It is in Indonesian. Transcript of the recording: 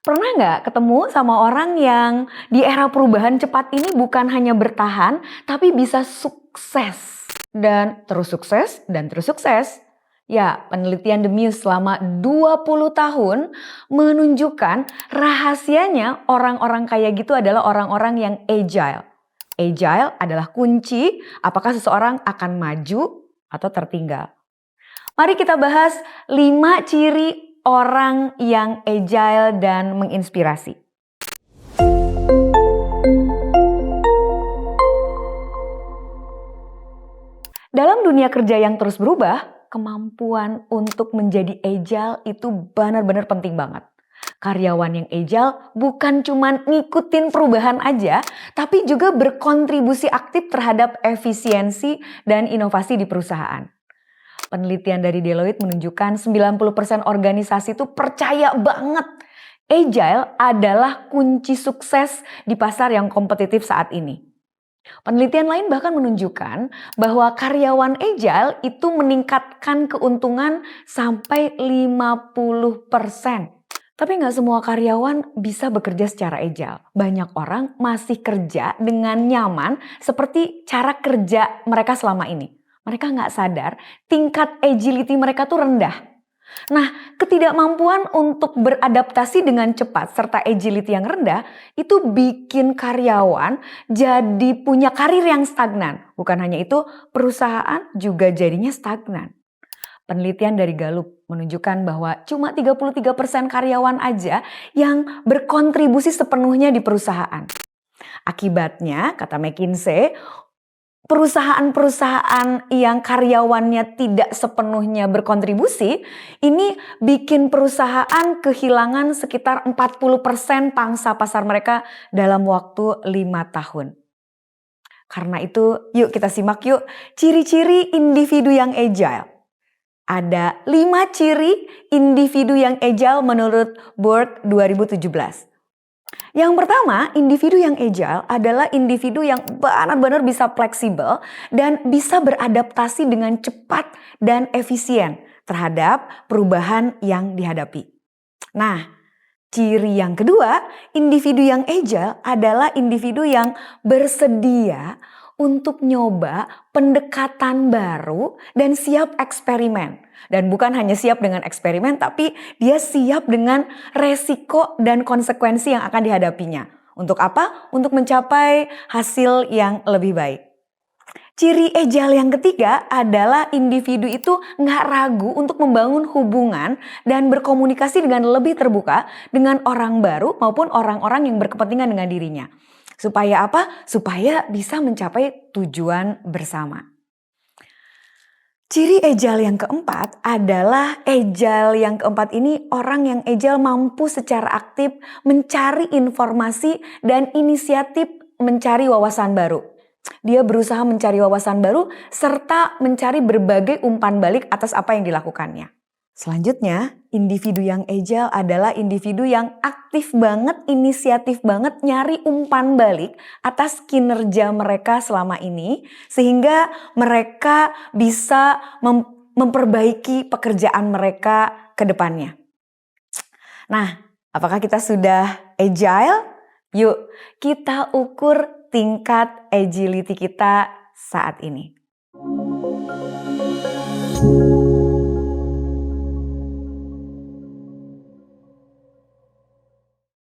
Pernah nggak ketemu sama orang yang di era perubahan cepat ini bukan hanya bertahan, tapi bisa sukses dan terus sukses dan terus sukses? Ya, penelitian The Muse selama 20 tahun menunjukkan rahasianya orang-orang kayak gitu adalah orang-orang yang agile. Agile adalah kunci apakah seseorang akan maju atau tertinggal. Mari kita bahas 5 ciri orang yang agile dan menginspirasi. Dalam dunia kerja yang terus berubah, kemampuan untuk menjadi agile itu benar-benar penting banget. Karyawan yang agile bukan cuma ngikutin perubahan aja, tapi juga berkontribusi aktif terhadap efisiensi dan inovasi di perusahaan. Penelitian dari Deloitte menunjukkan 90% organisasi itu percaya banget agile adalah kunci sukses di pasar yang kompetitif saat ini. Penelitian lain bahkan menunjukkan bahwa karyawan agile itu meningkatkan keuntungan sampai 50%. Tapi nggak semua karyawan bisa bekerja secara agile. Banyak orang masih kerja dengan nyaman seperti cara kerja mereka selama ini. Mereka nggak sadar tingkat agility mereka tuh rendah. Nah, ketidakmampuan untuk beradaptasi dengan cepat serta agility yang rendah itu bikin karyawan jadi punya karir yang stagnan. Bukan hanya itu, perusahaan juga jadinya stagnan. Penelitian dari Gallup menunjukkan bahwa cuma 33% karyawan aja yang berkontribusi sepenuhnya di perusahaan. Akibatnya, kata McKinsey, perusahaan-perusahaan yang karyawannya tidak sepenuhnya berkontribusi, ini bikin perusahaan kehilangan sekitar 40% pangsa pasar mereka dalam waktu 5 tahun. Karena itu, yuk kita simak yuk ciri-ciri individu yang agile. Ada 5 ciri individu yang agile menurut Board 2017. Yang pertama, individu yang agile adalah individu yang benar-benar bisa fleksibel dan bisa beradaptasi dengan cepat dan efisien terhadap perubahan yang dihadapi. Nah, ciri yang kedua, individu yang agile adalah individu yang bersedia untuk nyoba pendekatan baru dan siap eksperimen. Dan bukan hanya siap dengan eksperimen, tapi dia siap dengan resiko dan konsekuensi yang akan dihadapinya. Untuk apa? Untuk mencapai hasil yang lebih baik. Ciri agile yang ketiga adalah individu itu nggak ragu untuk membangun hubungan dan berkomunikasi dengan lebih terbuka dengan orang baru maupun orang-orang yang berkepentingan dengan dirinya. Supaya apa? Supaya bisa mencapai tujuan bersama. Ciri agile yang keempat adalah agile yang keempat ini orang yang agile mampu secara aktif mencari informasi dan inisiatif mencari wawasan baru. Dia berusaha mencari wawasan baru serta mencari berbagai umpan balik atas apa yang dilakukannya. Selanjutnya, individu yang agile adalah individu yang aktif banget, inisiatif banget nyari umpan balik atas kinerja mereka selama ini sehingga mereka bisa memperbaiki pekerjaan mereka ke depannya. Nah, apakah kita sudah agile? Yuk, kita ukur tingkat agility kita saat ini.